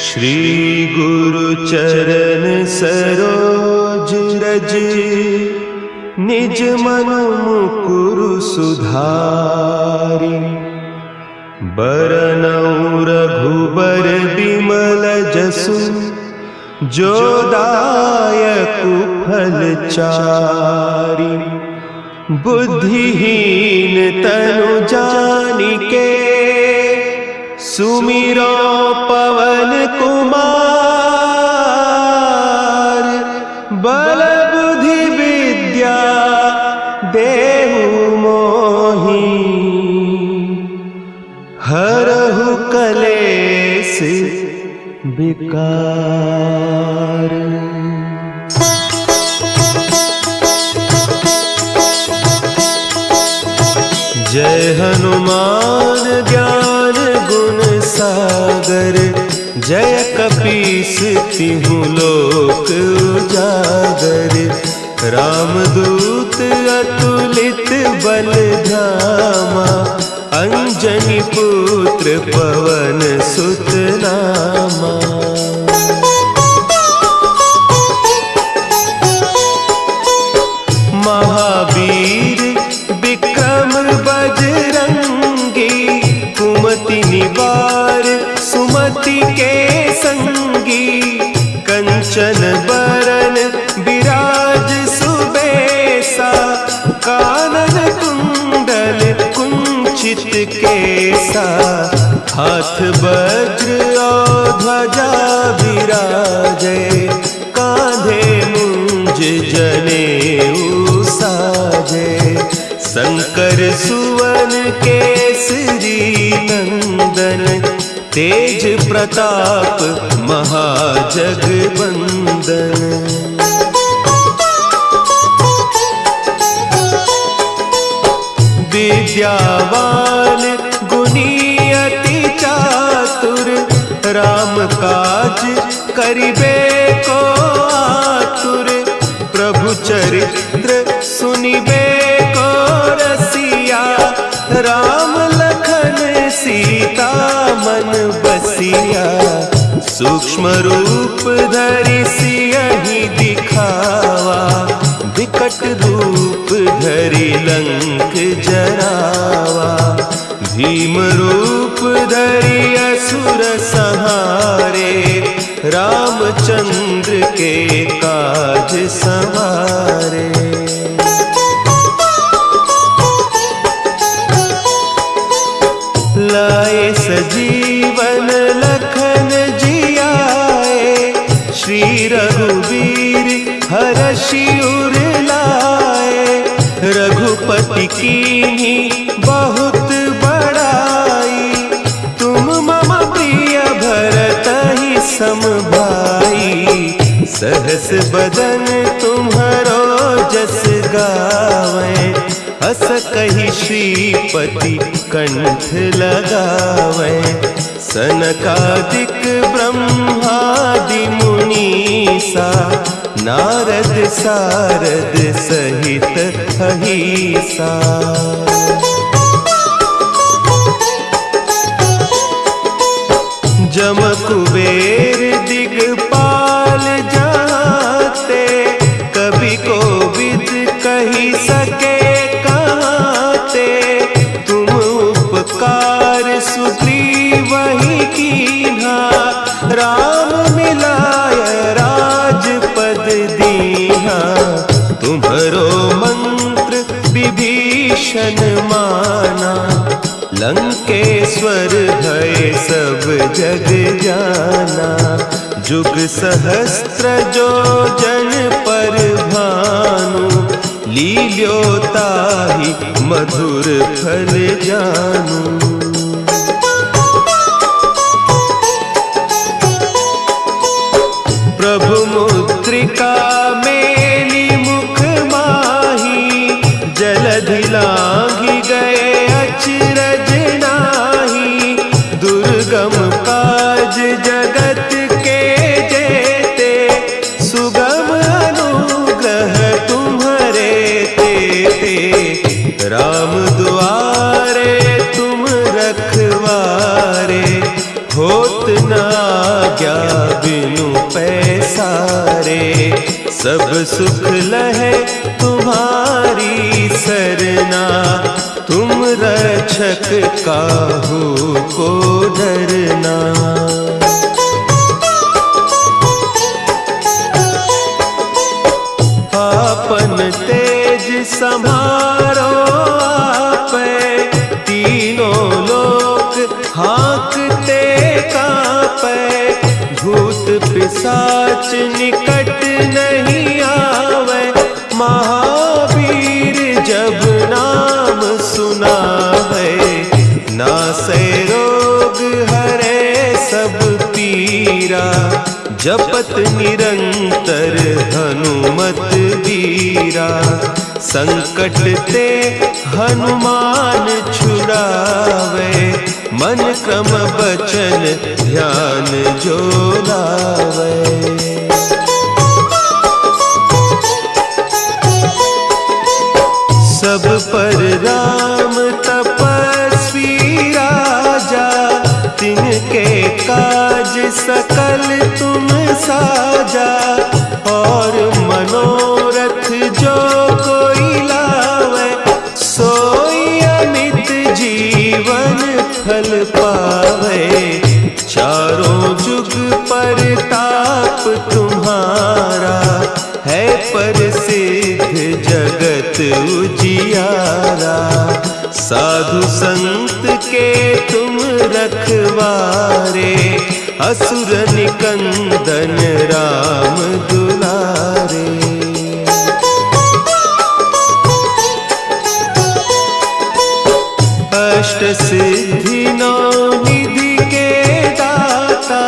श्री गुरु चरण सरोज रज, निज मन मुकुरु सुधारि। बरनउँ रघुबर बिमल जसु, जो दायकु फल चारि। बुद्धिहीन तनु जानिके, सुमिरो पवन कुमार। बल बुद्धि विद्या देहु मोहि, हरहु कलेस विकार। जय हनुमान ज्ञान गुण सागर, जय कपीस तिहुँ लोक उजागर। रामदूत अतुलित बल धामा, अंजनी पुत्र पवन सुत नामा। महावीर विक्रम बजरंगी, कुमति निवार सुमति के संगी। कंचन बरन विराज सुबेसा, कानन कुंडल कुंचित केसा। हाथ वज्र और ध्वजा विराजे, कांधे मुंज जनेऊ साजे। शंकर सुवन केसरी नंदन, तेज प्रताप महाजगवंदन। विद्यावान गुणी अति चातुर, राम काज करिबे को आतुर। प्रभु चरित्र सुनिबे को रसिया, राम लखन सीता मन बसिया। सूक्ष्म रूप धरि सियहि दिखावा, विकट रूप धरि लंक जरावा। भीम रूप धरि असुर संहारे, रामचंद्र के काज संवारे। लाए सजीवन लखन जियाए, श्री रघुवीर हरषि उर लाए। रघुपति कीन्ही बहुत बड़ाई, तुम मम प्रिय भरतहि सम भाई। सहस बदन तुम्हरो जस गावें, हस कहि श्रीपति कंठ लगावें। सनकादिक ब्रह्मादि मुनीसा, नारद सारद सहित अहीसा। जम कुबेर दिगपाल जाते, कवि कोविद कहि सके कहते। तुम उपकार सुग्रीवहि कीन्हा, राम मिलाय राजपद दीन्हा। तुम्हरो मंत्र विभीषण माना, लंकेश्वर भय सब जग जाना। जुग सहस्त्र जो जन पर भानु, लील्योताहि मधुर फल जानू। प्रभु मुद्रिका मेली मुख माही, जलधि लांघि गए अचरज नाही। दुर्गम काज जगत के जेते, सुगम अनुग्रह तुम्हरे तेते। राम दुआरे तुम रखवारे, होत न आज्ञा बिनु पैसारे, सब सुख लहे तुम्हारी सरना, तुम रक्षक काहू को डरना। आपन तेज सम्हारो आपै, तीनों लोक हाँकते कांपै, भूत पिशाच निकट नहीं आवे, महावीर जब नाम सुनावे, नासै रोग हरे सब पीरा, जपत निरंतर हनुमत वीरा, संकट ते हनुमान छुड़ावे, मन क्रम बचन ध्यान जो लावे। सब पर राम तपस्वी राजा, तिनके काज सकल तुम साजा, और मनोरथ जो कोई लावे, सोई अमित जीवन फल पावे, चारों जुग परताप तुम्हारा, है प्रसिद्ध जगत उजियारा, साधु संत के तुम रखवारे, असुर निकंदन राम दुलारे। अष्ट सिद्धि नौ निधि के दाता,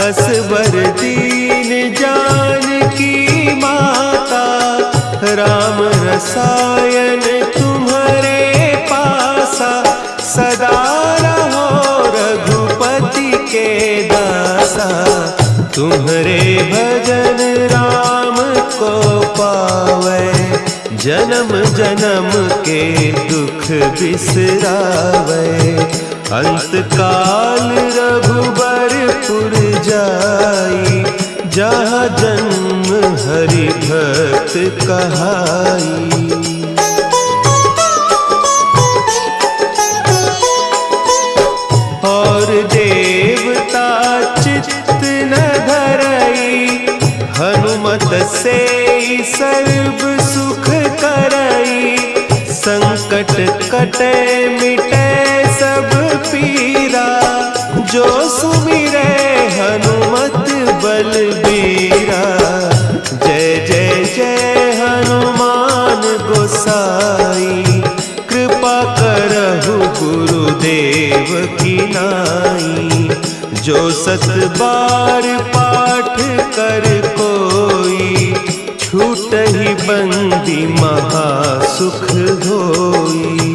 असवर दीन जानकी माता, राम रसायन तुम्हारे पासा, सदा रहो रघुपति के दासा, तुम्हारे भजन राम को पावे, जन्म जन्म के दुख बिसरावे, अंत काल रघुबरपुर जाई, जहाँ जन्म हरि भक्त कहाई। और देवता चित्त न धरई, हनुमत से सर्व सुख करई, संकट कटे मिटे सब पीरा, जो सुमिरे हनुमत बलबीरा, जय जय जय हनुमान गोसाई, कृपा करहु गुरुदेव की नाई, जो सत बार पाठ कर कोई, छूटहि बंदी महासुख होई।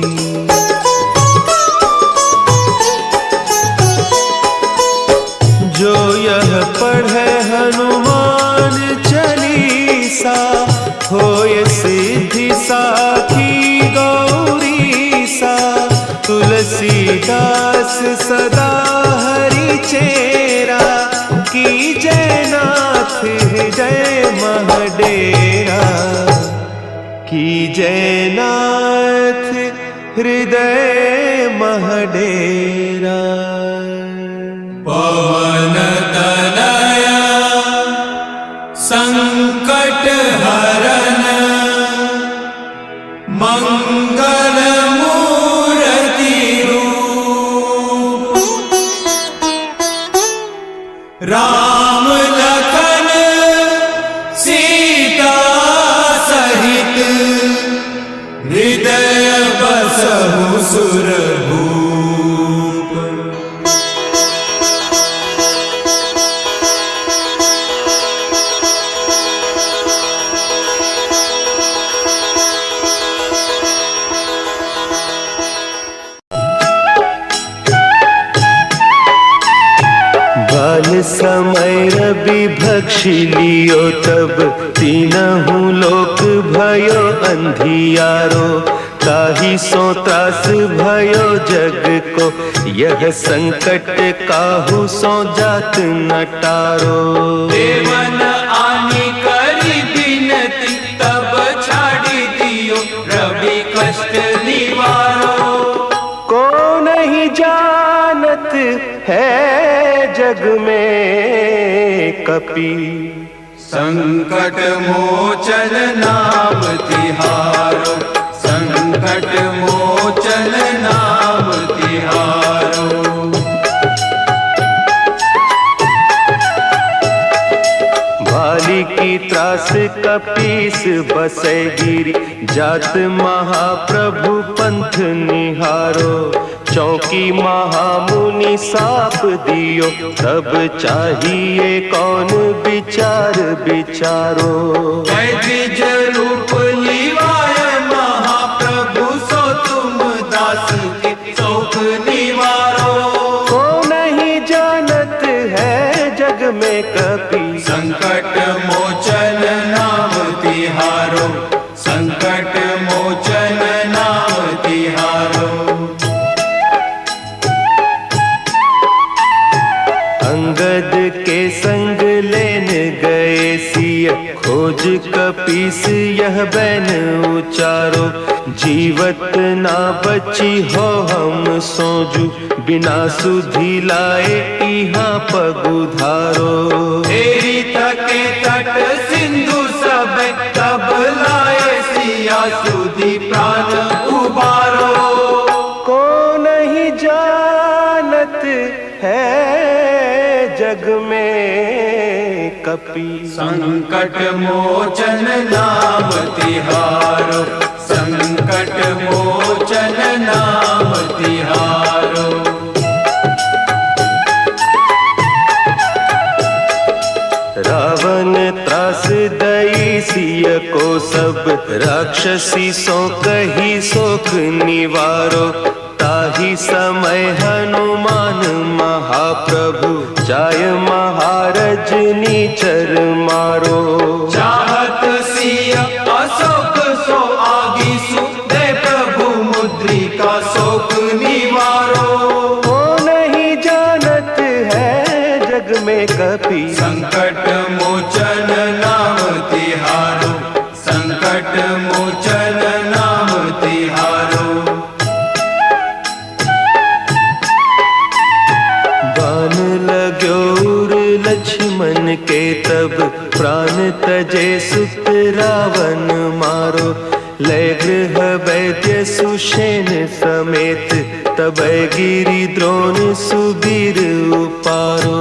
जो यह पढ़े हनुमान चालीसा, होय सिद्धि साखी गौरीसा, तुलसीदास सदा हरि चेरा, की जयनाथ हृदय महडेरा, की जयनाथ हृदय महडेरा। पवन तनया संकट हरन, मंगल मूर्ति रूप, राम लखन सीता सहित, हृदय बसहु सुरभूप। बाल समय रवि भक्षी लियो, तब तीनहु लोक भयो अंधियारो, ताहि सो त्रास भयो जग को, यह संकट काहू सो जात न टारो। देवन आनी करी बिनती, तब छाड़ी दियो रवि कष्ट निवारो। को नहीं जानत है जग में कपि, संकट मोचन नाम तिहारो, संकट मोचन नाम तिहारो। भाली की त्रास कपीस बसै गिरी, जात महाप्रभु पंथ निहारो। चौकी महामुनि साप दियो, तब चाहिए कौन विचार विचारो। द्विज रूप लिवाय महाप्रभु, सो तुम दास के शोक निवारो। को नहीं जानत है जग में कपि, संकट मोचन नाम तिहारो, संकट मोचन नाम तिहारो। अंगद के संग लेन गए सिय, खोज कपीस यह बैन उचारो। जीवत ना बची हो हम सोजू, बिना सुधि लाए इहाँ पगुधारो। तेरी थके तट सिंधु सब, तब लाए सिया सुधि प्राण उबारो। को नहीं जानत है जग में कपि, संकट मोचन नाम तिहारो, संकट मोचन नाम तिहारो। रावण त्रास दई सिय को सब, राक्षसी सो कही शोक निवारो। ताहि समय हनुमान महाप्रभु, जाय महारज नीचर मारो। चाहत सिय अशोक सो आगी सु, दे प्रभु मुद्रिका शोक निवारो। को नहीं जानत है जग में कपि, संकट मोचन नाम तिहारो, संकट मोचन नाम तिहारो। बान लाग्यो उर लक्ष्मण के, तब प्राण तजे सुत रावण मारो। लय गृह वैद्य सुषेण समेत, तब गिरि द्रोण सुबीर उपारो।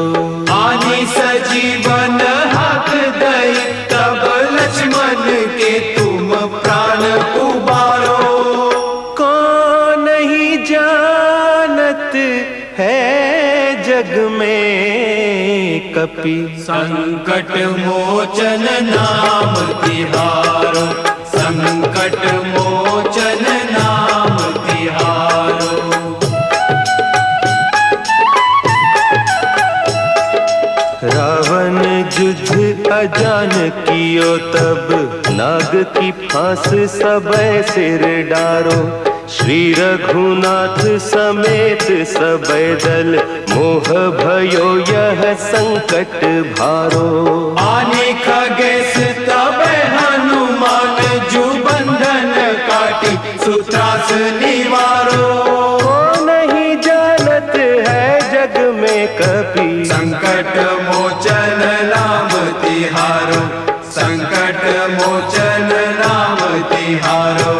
आनी सजीवन हक दई, तब लक्ष्मण के तुम प्राण उबारो। को नहीं जानत है जग में कपि, संकट मोचन नाम तिहारो, संकट मोचन नाम तिहारो। रावण युद्ध अजान कियो, तब नाग की फांस सबय सिर डारो। श्री रघुनाथ समेत सबय दल, मोह भयो यह संकट भारो। आने खगेश तब हनुमान, जु बंधन काटी सुत्रास निवारो। को नहीं जानत है जग में कपि, संकट मोचन नाम तिहारो, संकट मोचन नाम तिहारो।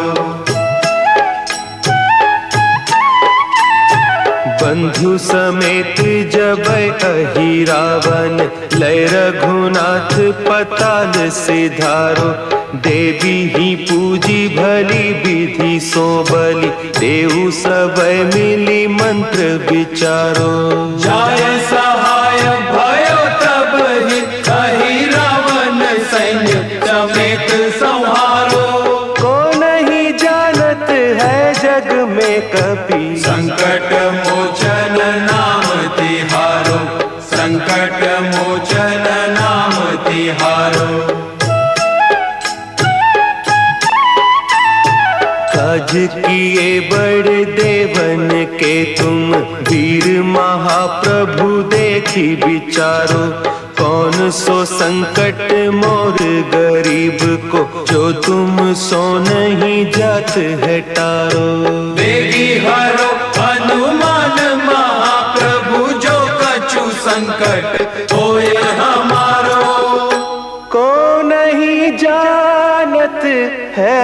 बंधु समेत जब अहि रावण, लय रघुनाथ पताल सिधारो। देवी ही पूजी भली विधि सो बलि, देहु सबय मिली मंत्र विचारो। जाय सहाय भयो तब ही, कही रावण सैन्य समेत संहारो। को नहीं जानत है जग में कपि, संकट मोचन नाम तिहारो, संकट मोचन नाम तिहारो। काज किए बड़े देवन के तुम, वीर महाप्रभु देखी विचारो। कौन सो संकट मोर गरीब को, जो तुम सो नहीं जात है टारो। बेगी हरो हनुमान महाप्रभु, जो कछु संकट होए हमारो। को नहीं जानत है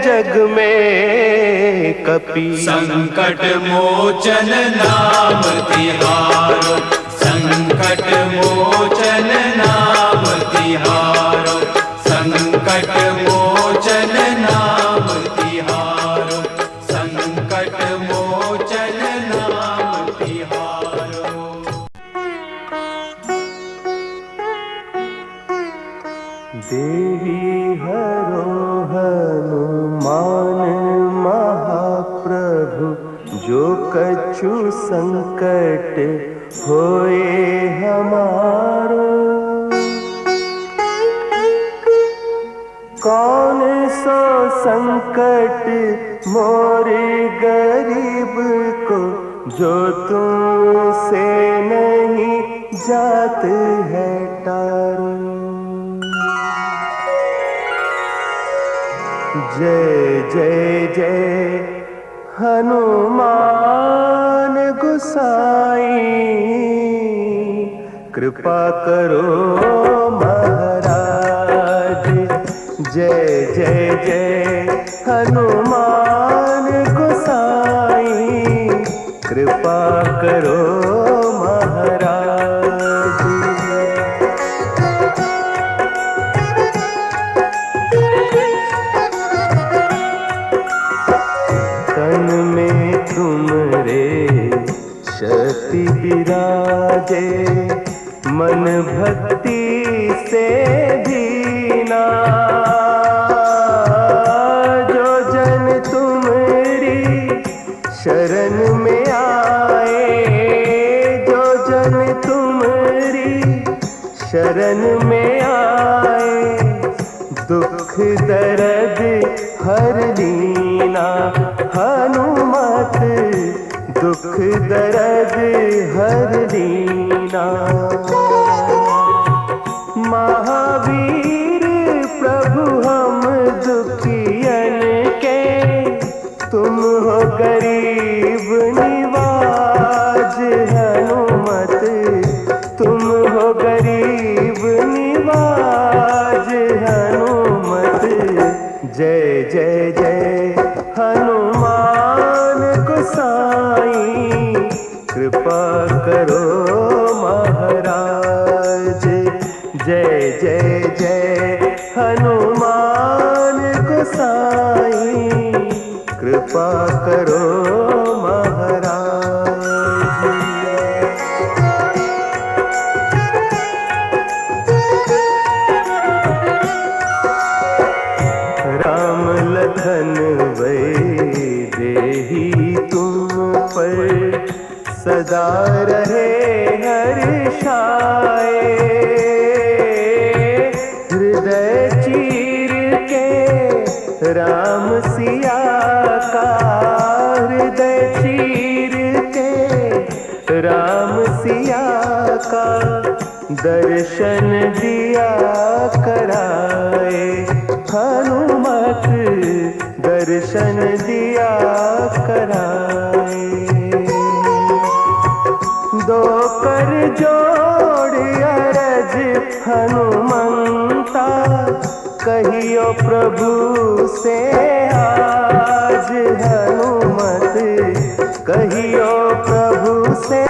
जग में कपि, संकट मोचन नाम तिहारो। संकट मोचन नाम तिहारो। संकट मोचन नाम तिहारो। संकट मोचन नाम तिहारो। देवी हरो हनुमान महाप्रभु, जो कछु संकट होए हमारो। कौन सो संकट मोरे गरीब को, जो तुमसे नहीं जात है टारो। जय जय जय हनुमान गोसाई, कृपा करो महाराज। जय जय जय हनुमान गोसाई, कृपा करो महाराज। तन में तुमरे शक्ति विराजे, मन भक्ति से दीना। जो जन तुमरी शरण में आए, जो जन तुमरी शरण में आए, दुख दर्द हर लीना। हनुमत दुख दर्द हर लीना। महावीर प्रभु हम दुखियन के, तुम हो गरीब निवाज। हनुमत तुम हो गरीब निवाज। हनुमत जय जय जय हनुमान गोसाई, कृपा करो महाराज। जय जय जय हनुमान गोसाई, कृपा करो महाराज। राम लखन वैदेही तुम पर, सदा रहे हर्षाए। हृदय चीर के राम सिया का, हृदय चीर के राम सिया का, दर्शन दिया कराए। हनुमत दर्शन दिया कराए। दो कर जोड़ अरज हनुमंता, कहियो प्रभु से आज। हनुमत कहियो प्रभु से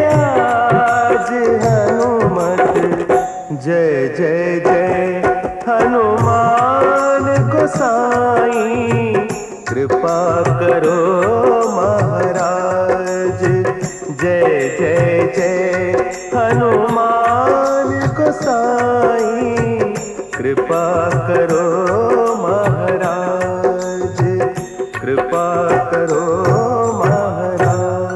आज। हनुमत जय जय जय हनुमान गोसाई, कृपा करो महाराज। जय जय जय हनुमान गोसाई, कृपा करो महाराज। कृपा करो महाराज।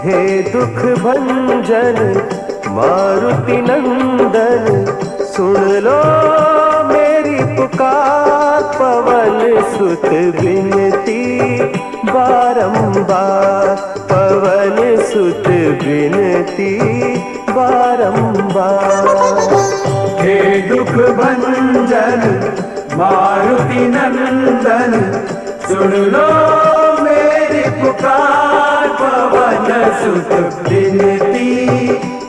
हे दुख भंजन मारुति नंदन, सुन लो मेरी पुकार। पवन सुत विनती बारंबार, पवन सुत विनती बारंबार। हे दुख भंजन मारुति नंदन, सुन लो मेरी पुकार। पवन सुत विनती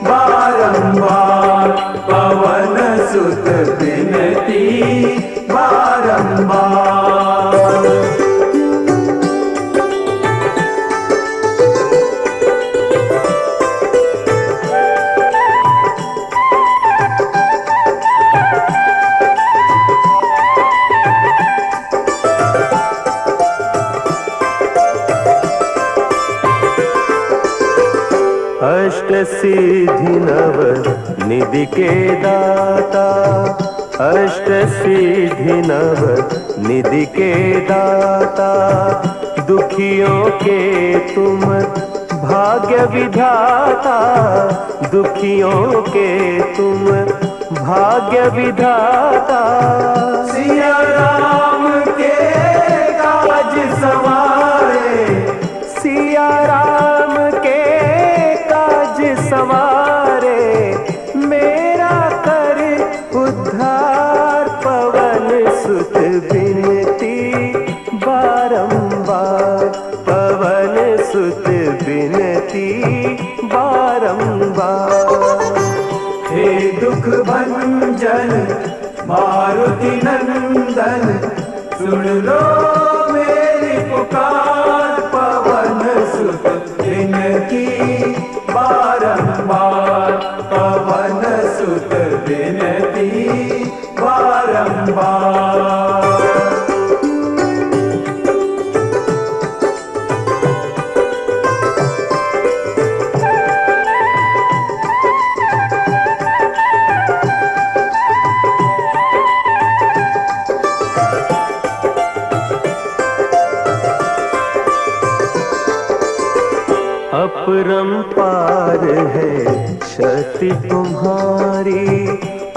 बारंबार, पवन सुत विनती बारंबार। अष्ट सिद्धि नव निधि के दाता, अष्ट सिद्धि नव निधि के दाता। दुखियों के तुम भाग्य विधाता, दुखियों के तुम भाग्य विधाता। सिया राम के काज सवारे, सिया राम के काज सवारे। मेरा कर उद्धार, पवन सुत विनती बारंबार, पवन सुत विनती बारंबार। हे दुख भंजन मारुति नंदन, सुन लो मेरी पुकार। पवन सुत विनती बारंबार, पवन सुत विनती बारंबार। अपरंपार है शक्ति तुम्हारी,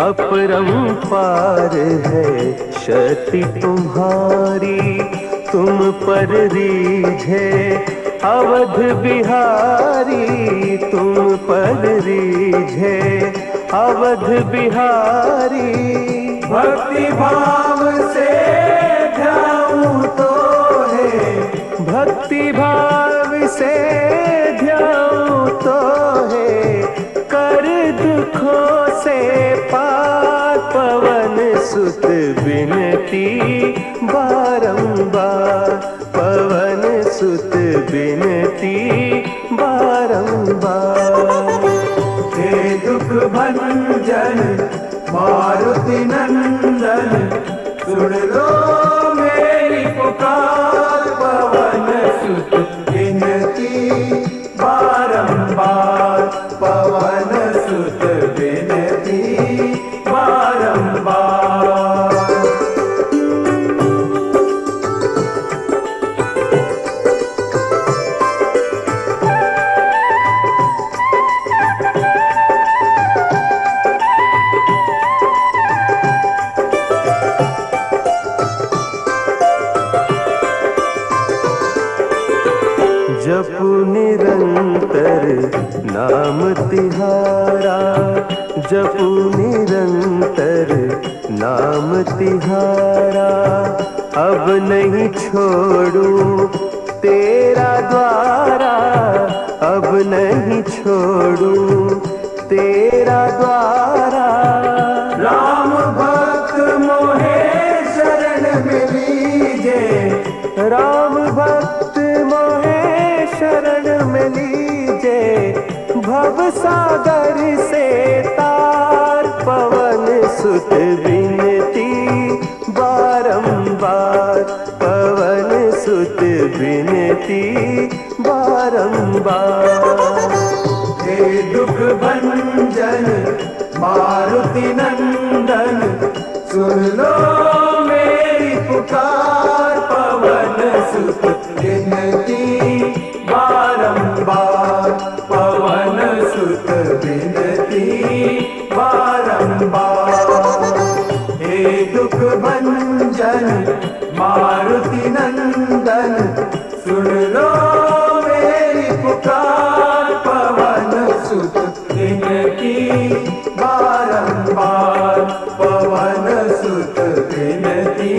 अपरंपार है शक्ति तुम्हारी। तुम पर रीझे अवध बिहारी, तुम पर रीझे अवध बिहारी। भक्ति भाव से ध्याऊं तो है, भक्ति भाव से ध्याऊं तो है। कर दुखों से पार, पवन सुत विनती बारंबार, पवन सुत विनती बारंबार। हे दुख भंजन मारुति नंदन, सुन लो मेरी पुकार। पवन सुत विनती बारंबार, पवन सुत विनती बारंबार। जपु निरंतर नाम तिहारा, जपु निरंतर नाम तिहारा। अब नहीं छोड़ूं तेरा द्वारा, अब नहीं छोड़ूं तेरा द्वारा। राम भक्त मोहे शरण में लीजे, राम भक्त मोहे शरण में लीजे। भव सागर से तार, पवन सुत विनती बारंबार, पवन सुत विनती बारंबार। हे दुख भंजन मारुति नंदन, सुन लो मेरी पुकार। पवन सुत विनती बारंबार, नंदन सुन लो मेरी पुकार। पवन सुत विनती बारंबार, पवन सुत विनती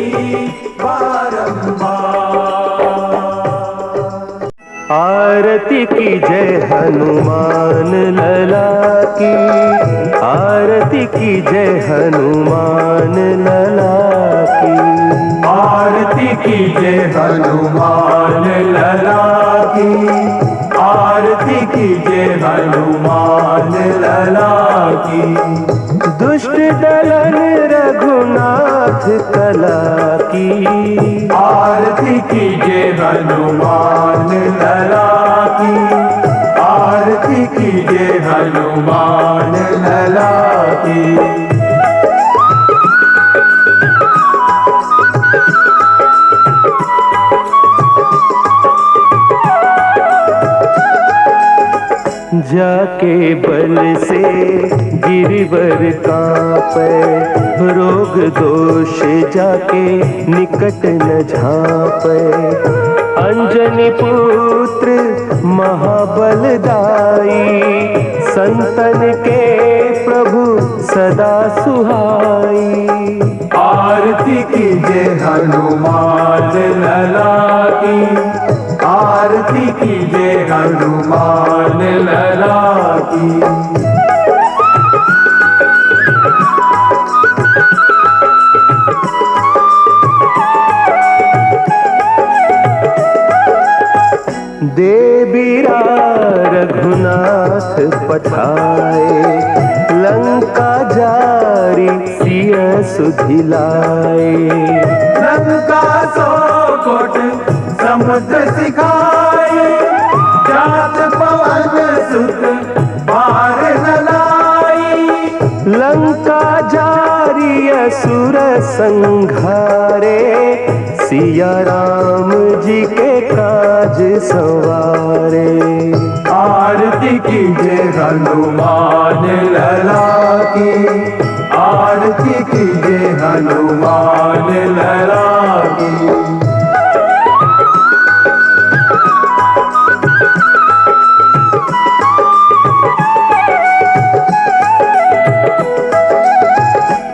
बारंबार। आरती की जय हनुमान लला की, आरती की जय हनुमान लला की। आरती की जय हनुमान लला की, आरती की जय हनुमान लला की। दुष्ट दलन रघुनाथ कला की, आरती की जय हनुमान लला की, आरती की जय हनुमान लला की। जाके बल से गिरिवर कांपे, रोग दोष जाके निकट न झांपे। अंजनी पुत्र महाबलदाई, संतन के प्रभु सदा सुहाई। आरती की जय हनुमान लला की, आरती की जय हनुमान लला की। देवीरा रघुनाथ पठाए, लंका जारी सिय सुधिलाए। लंका सौ कोट समुद्र सिखाए, जात पवन सुत बार न लाई। लंका जारी असुर संघारे, सिया राम जी के काज सवारे। आरती की जय हनुमान लला की, आरती की जय हनुमान लला की।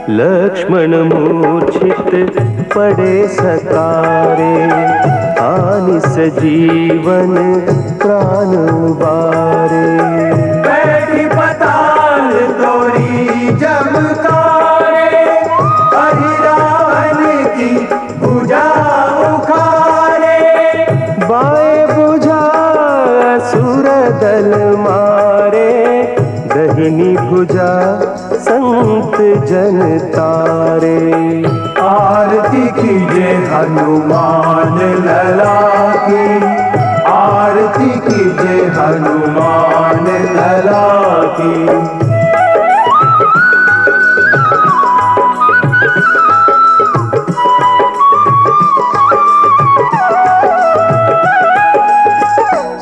लक्ष्मण मूर्छित पड़े सकारे, आनि सजीवन प्राण उबारे। बैठी पताल तोरी जमकारे, रावण की भुजा उखारे। बाएं भुजा असुर दल मारे, दहिनी भुजा संत जन तारे। आरती की जय हनुमान लला की, आरती की जय हनुमान लला की।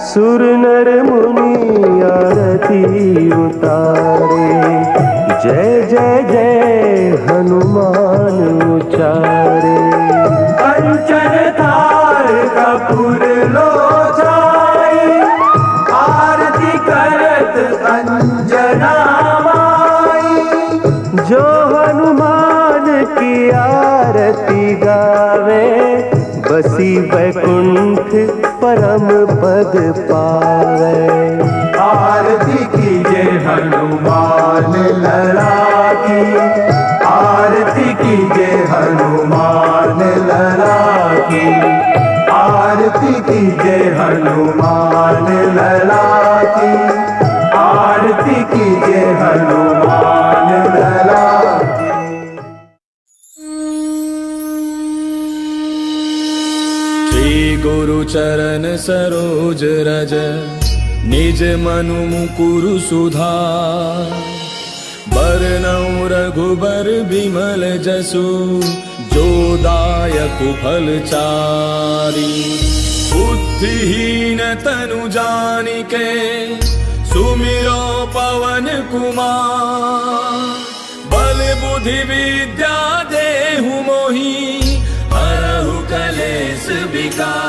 सुर नर मुनि आरती उतारे, जय जय जय हनुमान उचारे। कंचन थार कपूर लोचाई, आरती करत अंजना माई। जो हनुमान की आरती गावे, बसी वैकुंठ परम पद पावे। आरती की जय हनुमान लला की, आरती की जय हनुमान लला की, आरती की जय हनुमान लला की, आरती की जय हनुमान लला की। श्री गुरु चरण सरोज रज, निज मनु मुकुरु सुधार। बरनउँ रघुबर बिमल जसु, जो दायक फल चारि। बुद्धिहीन तनु जानिके, सुमिरो पवन कुमार। बल बुद्धि विद्या देहु मोहि, हरहु कलेश विष विकार।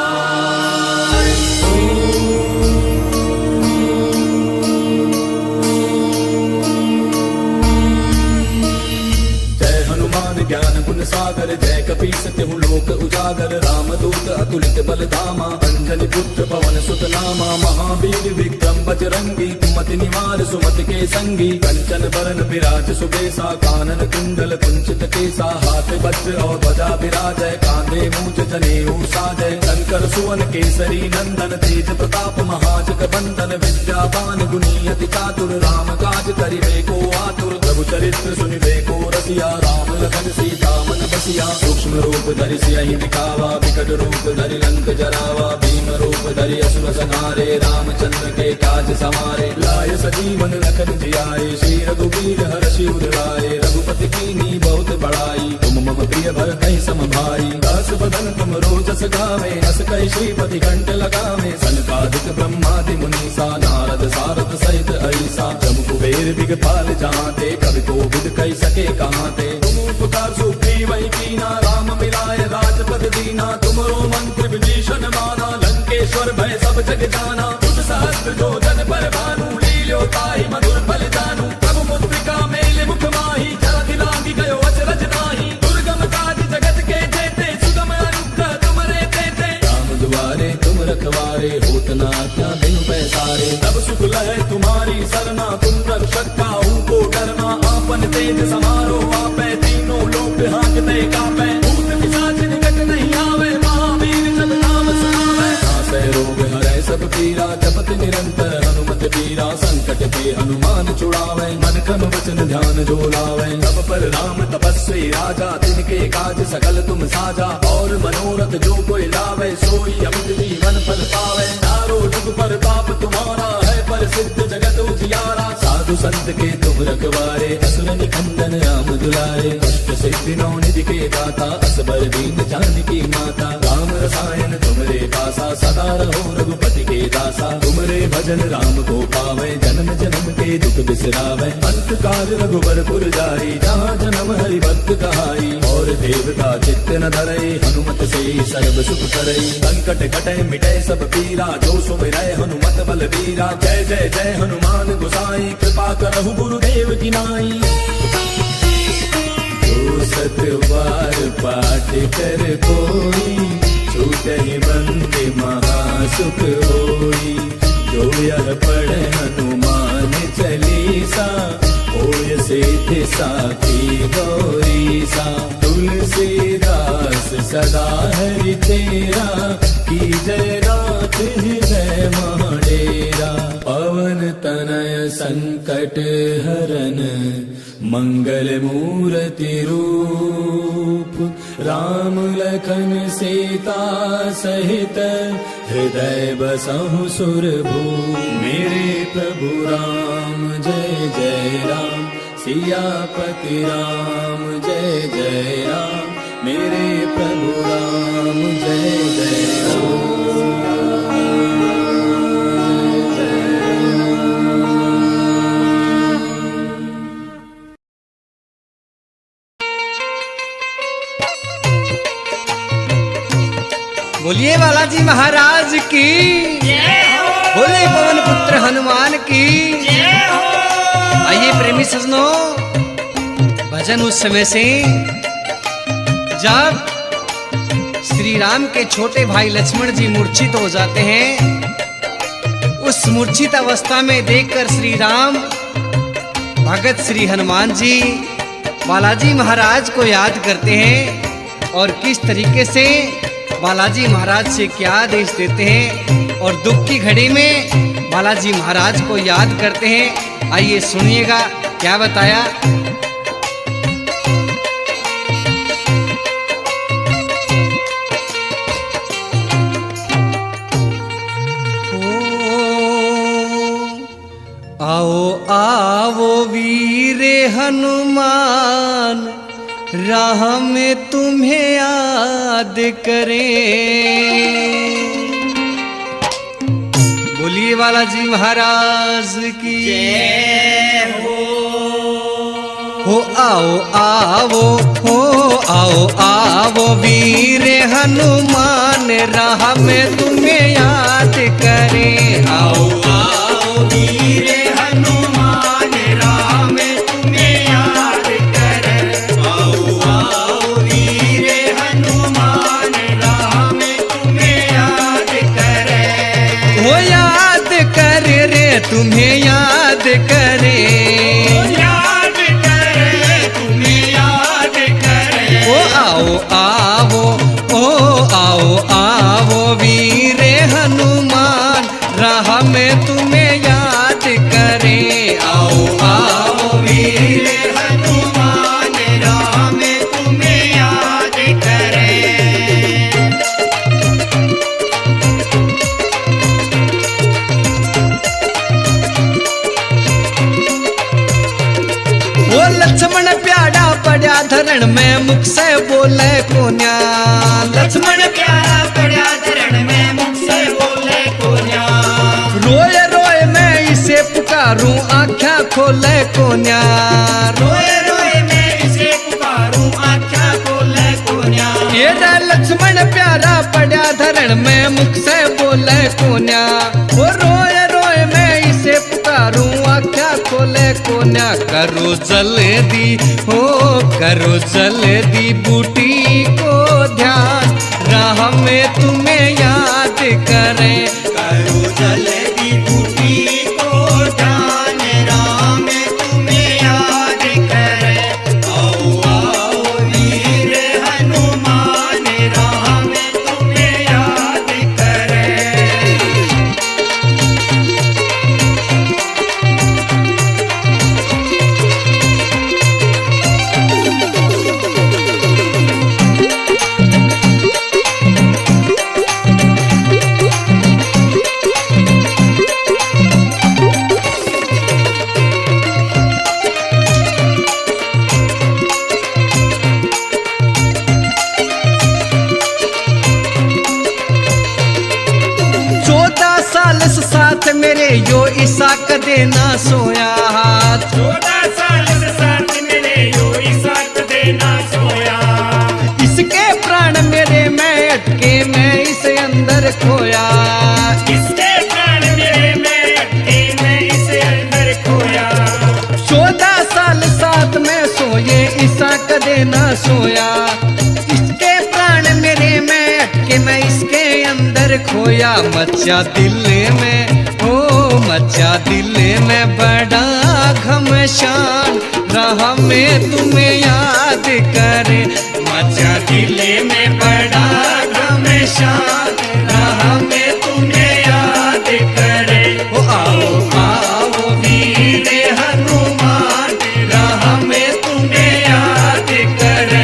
जय हनुमान ज्ञान गुण सागर, जय कपीस तिहु लोक उजागर। रामदूत अतुलित बल धामा, अंजनी पुत्र पवन सुत नामा। महावीर विक्रम बजरंगी, कुमति निवार सुमति के संगी। कंचन बरन विराज सुबेसा, कानन कुंडल कुंचित केसा। हाथ वज्र और ध्वजा विराजय, कांधे मूंज जनेऊ साजय। शंकर सुवन केसरी नंदन, तेज प्रताप महाजग बंदन। विद्यावान गुणी अति चातुर, राम काज करिबे को आतुर। प्रभु चरित्र सुनिबे को रसिया, राम लखन सीता मन बसिया। सूक्ष्म रूप धरि सियहि दिखावा, विकट रूप धरि लंक जरावा। भीम रूप धरि असुर संहारे, रामचंद्र के काज सवारे। लाय सजीवन लखन जियाए, श्री रघुवीर हर्षि उर लाए। रघुपति कीन्ही बहुत बड़ाई, तुम मम प्रिय भरतहि सम भाई। दास बदन तुम रोजस गावे, अस कहि श्रीपति कंठ लगावे। सनकादिक ब्रह्मादि मुनीसा, नारद सारद सहित ऐसा। जम कुबेर दिगपाल जाते, कवि कोविद कहि सके कहाते। तुम उपकार सुग्रीव कीना, राम मिलाए राजपद दीना। तुमरो मंत्र विभीषण माना, लंकेश्वर भय सब जग जाना। तुझ सहस्त्र जो जन पर भानु, लील्यो ताहि मधुर फल जानू। प्रभु मुद्रिका मेल मुख माही, जलधि लांघि गयो अचरज नाही। दुर्गम काज जगत के जेते, सुगम अनुग्रह तुमरे तेते। राम दुआरे तुम रखवारे, होत न आज्ञा बिनु पैसारे। तब सुख लहै तुम्हारी सरना, तुम रक्षक काहू को डरना। आपन तेज समारो आपै, तीनों लोक हांकते कापै। भूत पिशाच निकट नहीं आवे, महावीर जब नाम सुनावे। नासै रोग हरै सब पीरा, जपत निरंतर हनुमत बीरा। संकट के हनुमान छुड़ावे, मन क्रम वचन ध्यान जो लावे। तब पर राम तपस्वी राजा, तिनके काज सकल तुम साजा। और मनोरथ जो कोई लावे, सोई अमित जीवन फल पावे। चारों जुग परताप तुम्हारा है, प्रसिद्ध जगत उजियारा। साधु संत के तुम रखवारे, असुर निकंदन राम दुलारे। अष्ट सिद्धि नौ निधि के दाता, असबर दीन जानकी माता। राम रसायन तुमरे पासा, सदा रहो रघुपति के दासा। तुमरे भजन राम को पावे, जन्म जन्म के दुख बिसरावे। अंत काल रघुबर पुर जाई, जहाँ जन्म हरि भक्त कहाई। और देवता चित्त न धरई, हनुमत से सर्व सुख करई। संकट कटै मिटै सब पीरा, जो सुमिरै हनुमत बल बीरा। जय जय जय हनुमान गोसाई, कृपा करहु गुरुदेव की नाई। जो सत बार पाठ कर कोई, छूटहि बंदे महासुख होई। जो यह पढ़े हनुमान चालीसा, होय सिद्ध साखी गौरीसा। तुलसीदास सदा हरि तेरा, की जय नाथ हृदय महडेरा। पवन तनय संकट हरन, मंगल मूर्ति रूप। राम लखन सीता सहित, हृदय बसहु सुरभूप। मेरे प्रभु राम जय जय राम, सियापति राम जय जय राम। मेरे प्रभु राम जय जय राम। बोलिए बालाजी महाराज की, बोले पवन पुत्र हनुमान की। आइए प्रेमी सजनों, भजन उस समय से जब श्री राम के छोटे भाई लक्ष्मण जी मूर्छित हो जाते हैं। उस मूर्छित अवस्था में देखकर श्री राम भगत श्री हनुमान जी बालाजी महाराज को याद करते हैं और किस तरीके से बालाजी महाराज से क्या आदेश देते हैं और दुख की घड़ी में बालाजी महाराज को याद करते हैं। आइए सुनिएगा क्या बताया। आओ आओ वीर हनुमान, राह में तुम्हें याद करें। बोलिए बालाजी महाराज की जय हो। हो आओ आओ हो आओ आओ वीर हनुमान राह में तुम्हें याद करें। आओ आओ वीर हनुमान राह में तुम्हें याद करें। आओ आओ वीर हनुमान राह में तुम्हें याद करें। वो याद कर रे तुम्हें याद करे। आओ आओ ओ आओ आओ वीर हनुमान राह में तुम्हें याद करें। आओ आओ वीर हनुमान राह में तुम्हें याद करें। वो लक्ष्मण प्यारा पड़ा धरण में मुख से बोले कोन्या। लक्ष्मण प्यारा पड़ा धरण में मुख से बोले कोन्या। रोए रोए मैं इसे पुकारूं आँखें खोले कोन्या। रोए रोए मैं इसे पुकारूं आँखें खोले कोन्या। ये लक्ष्मण प्यारा पड़ा धरण में मुख से बोले कोन्या। वो रोए रोए मैं इसे पुकारूं आँखें खोले कोन्या। करो जल्दी हो करो जल्दी बूटी को ध्यान राह में तुम्हें याद करें। करो जल्दी बूटी को ध्यान राह में तुम्हें याद करें। आओ आओ वीर हनुमान राह में तुम्हें याद करें। साथ मेरे यो ईसा कदे ना सोया। 14 साल से साथ मेरे यो ईसा कदे ना सोया। इसके प्राण मेरे मैं अटके मैं इसे अंदर खोया। इसके प्राण मेरे मैं अटके मैं इसे अंदर खोया। 14 साल साथ में सोए ईसा कदे ना सोया। इसके प्राण मेरे मैं अटके मैं इसके अंदर खोया। मचा दिल में ओ मचा दिल में बड़ा घमशान राह में तुम्हें याद करे। मचा दिल में बड़ा घमशान राह में तुम्हें याद करे। ओ आओ आओ वीर हनुमान राह में तुम्हें याद करे।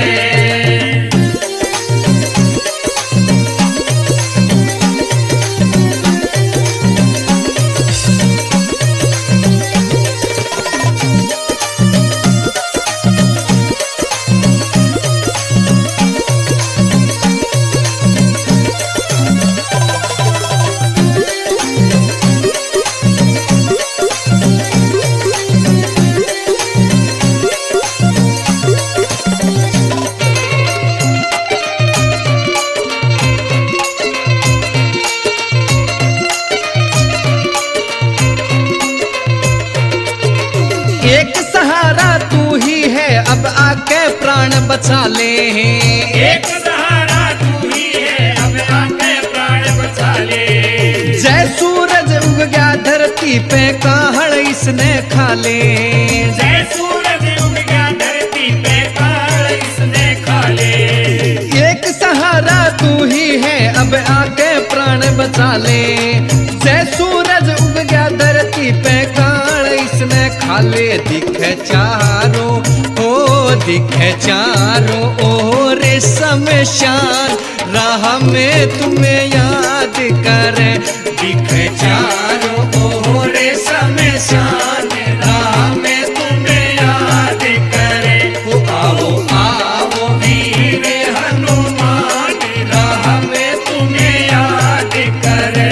एक सहारा तू ही है अब आके प्राण बचा ले। एक सहारा तू ही है अब आके प्राण बचा ले। जय सूरज उग गया धरती पे काहड़ इसने खा ले। जय सूरज उग गया धरती पे काहड़ इसने खा ले। एक सहारा तू ही है अब आके प्राण बचा ले। जय सूरज उग गया धरती पे काहड़ इसने खा ले। दिखे चारों ओ दिखे चारों ओर शमशान राह में तुम्हें याद करे। दिखे चारों ओर शमशान राह में तुम्हें याद करे। ओ आओ आओ वीर हनुमान राह में तुम्हें याद करे।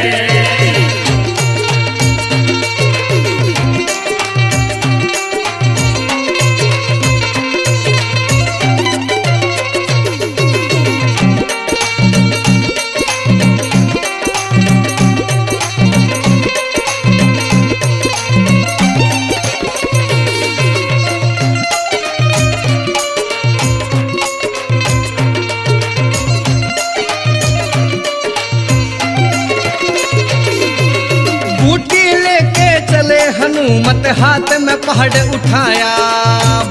हनुमत हाथ में पहाड़ उठाया।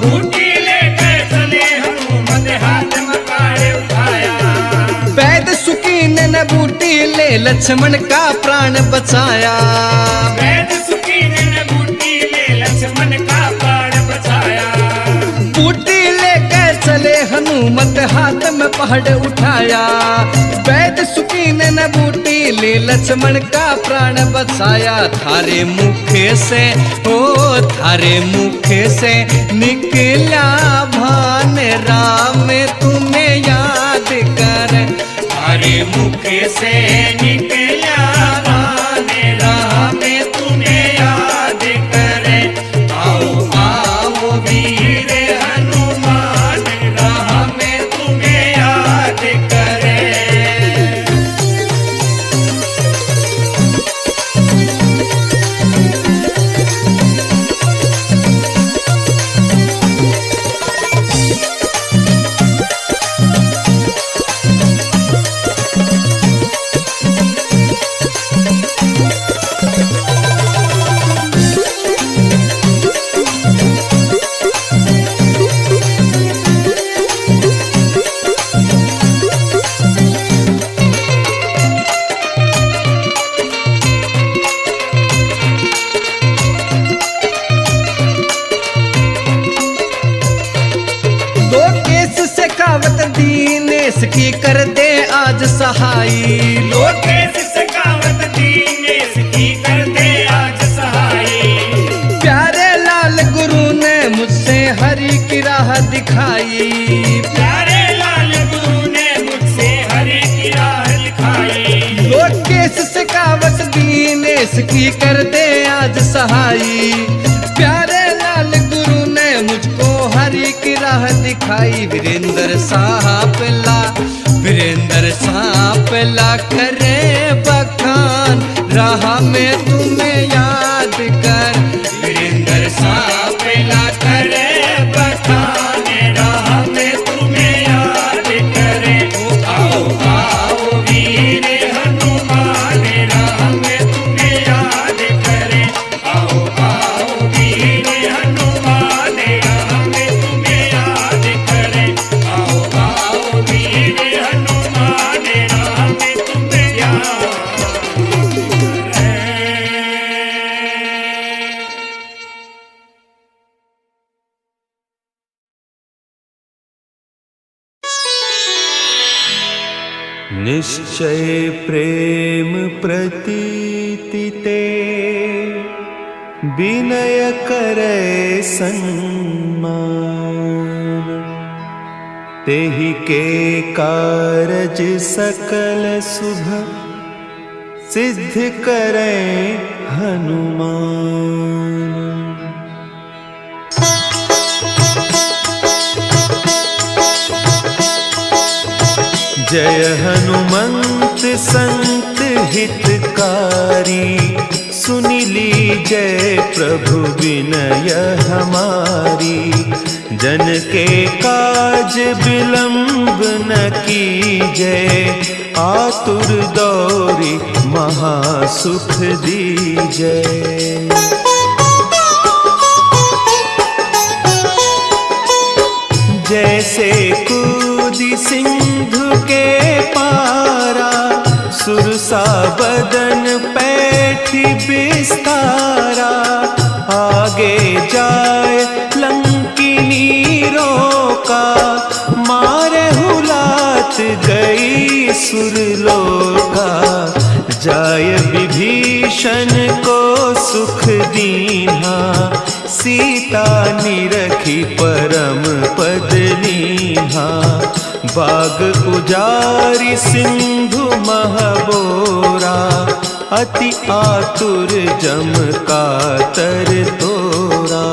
बूटी लेकर चले हनुमत हाथ में पहाड़ उठाया। वैद सुकीन ने बूटी ले लक्ष्मण का प्राण बचाया। वैद सुकीन ने बूटी ले लक्ष्मण का प्राण बचाया। बूटी लेकर चले हनुमत हाथ में पहाड़ उठाया। वैद सुकीन ने बूटी ले लक्ष्मण का प्राण बचाया। थारे मुखे से ओ थारे मुखे से निकला भान राम तुम्हें याद कर। थारे मुखे से निकला भान राम तुम्हें याद करे। आओ आओ वीर हनुमान राम तुम्हें याद करे। दीनेश की कर दे आज सहाई। लोकेश सखावत दीनेश की कर दे आज सहाई। प्यारे लाल गुरु ने मुझसे हरि की राह दिखाई। प्यारे लाल गुरु ने मुझसे हरि की राह दिखाई। लोकेश सखावत दीनेश की कर दे आज सहाई। प्यारे लाल गुरु ने मुझको हरि की राह दिखाई। वीरेंद्र सापला करे बखान राह में तुम्हें याद कर। वीरेंद्र सापला करे बखान राह में तुम्हें याद करे। आओ आओ वीर हनुमान राह में तुम्हें याद करे। आओ आओ वीर हनुमान राह में तुम्हें याद करे। आओ आओ वीर हनुमान राह में तुम्हें याद करे। निश्चय प्रेम प्रतीति ते विनय करे सम्मान। तेहि के कारज सकल शुभ सिद्ध करे हनुमान। जय हनुमंत संत हितकारी। सुनि लीजय प्रभु विनय हमारी। जन के काज विलंब न कीजय। आतुर दौरी महासुख दीजय। जैसे कूदी सिंधु के पारा। सुरसा बदन पैठी बिस्तारा। आगे जाए लंकिनी रोका। मारे हुलात गई सुरलोका। जाय विभीषण को सुख दीन्हा। सीता निरखी परम पद लीन्हा। बाग उजारी सिंधु महबोरा। अति आतुर जम कातर तोरा।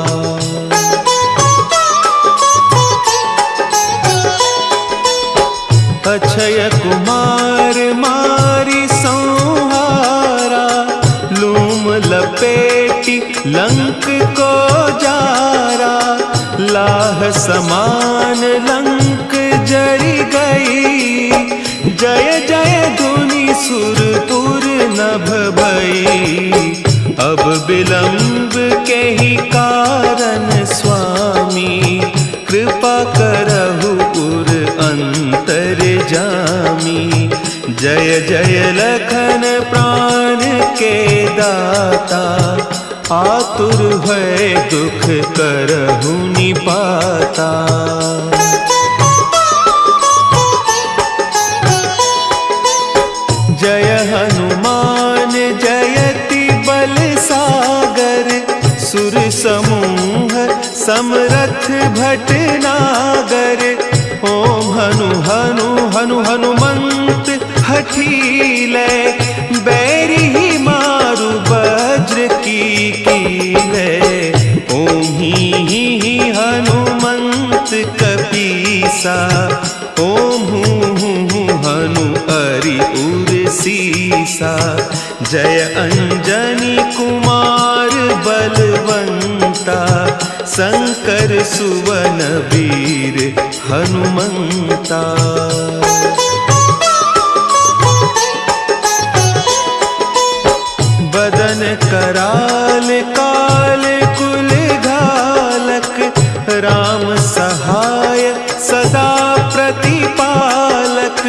अक्षय कुमार मारी संहारा। लूम लपेटी लंक को जारा। लाह समान लंक जरी गई। जय जय धुनि सुरपुर नभ भई। अब विलंब के ही कारण स्वामी, कृपा करहु उर अंतर जामी। जय जय लखन प्राण के दाता, आतुर भय दुख करहु निपाता। जय हनुमान जयति बल सागर, सुर समूह समरथ भटनागर। ओम हनु हनु हनु हनुमंत हठीले, बैरी मारु वज्र की कीले। ओम ही हनुमंत कपीसा, ओम हूँ हनु हरि उर सीसा। जय अंजनी कुमार बलवंता, शंकर सुवन वीर हनुमंता। बदन कराल काल कुल घालक, राम सहाय सदा प्रतिपालक।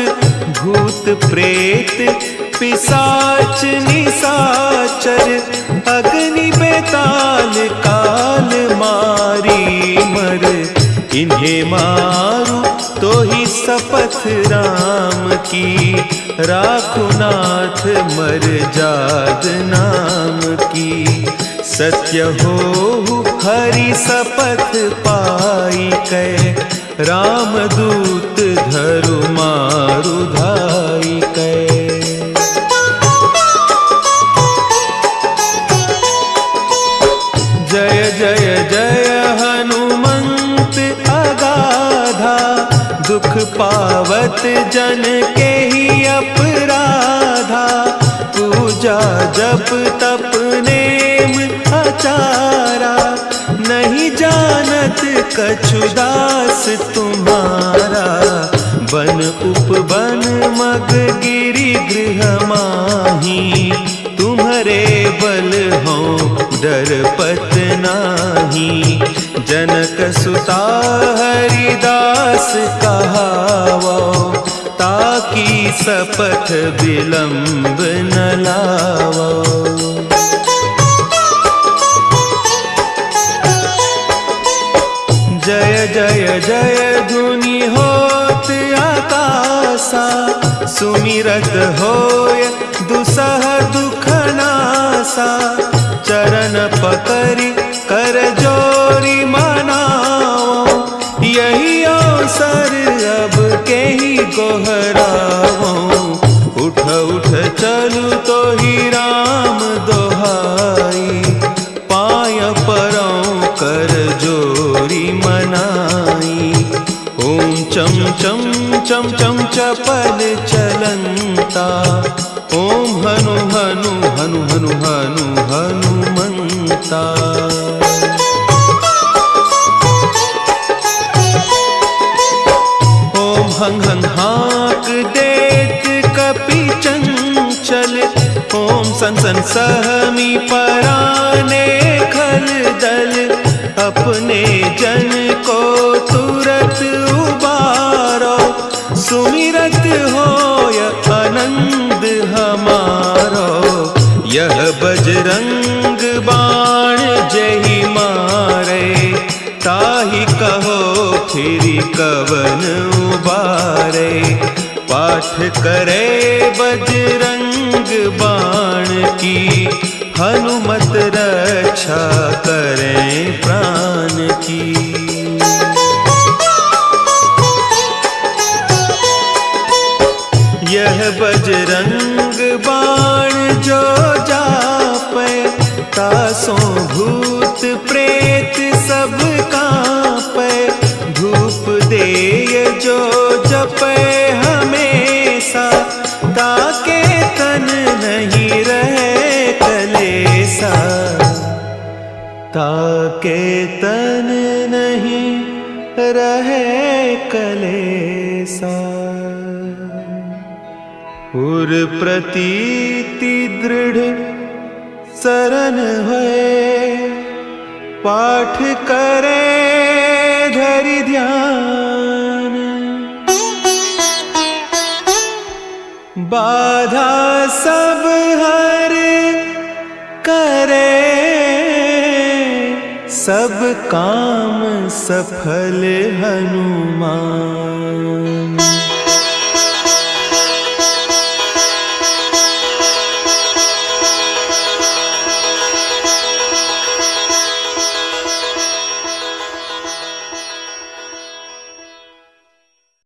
भूत प्रेत पिशाच निशाचर, अग्नि बेताल काल मारी मर। इन्हें मारू तो ही शपथ राम की, राखुनाथ मर जाद नाम की। सत्य हो हरि शपथ पाई कै, रामदूत धरु मारु धाई कै। जय जय जय हनुमंत अगाधा, दुख पावत जन के ही अपराधा। पूजा जप तप नेम आचारा, नहीं जानत कछु दास तुम्हारा। बन उपवन मग गिरि गृह माही, तुम्हारे बल हो डरपत नाही। जनक सुता हरिदास कहावो, ताकि शपथ विलंब न लावो। जय जय जय धुनि होत आकाशा, सुमिरत होय दुसह दुख नासा। चरण पकड़ि कर जोरी मनाओ, यही अवसर अब के ही गोहराओ। उठ उठ चलू तो ही राम दोहाई, पाय परौ कर जोरी मनाई। ओम चम चम चम चम चपल चलंता, ओम हनु हनु हनु हनु हनु हनुमंता। ओम हंग हंग हाक देत कपि चंचल, ओम सन सन सहमी पराने खल दल। अपने जन को तुरत उबारो, सुमिरत होय आनंद हमारो। यह बजरंग बाण जही मारे, ताहि कहो फिर कवन उबारे। पाठ करे बजरंग बाण की, हनुमत रक्षा करें प्राण की। यह बजरंग बाण जो जापै, तासों भूत प्रेत सब कांपै। धूप देय जो जपै हमेशा, ताके तन नहीं रहे कलेसा। ताके तन नहीं रहे कलेसा। उर प्रतीति दृढ़ शरण होए पाठ करे धरि ध्यान बाधा सब हर करे सब काम सफल हनुमान।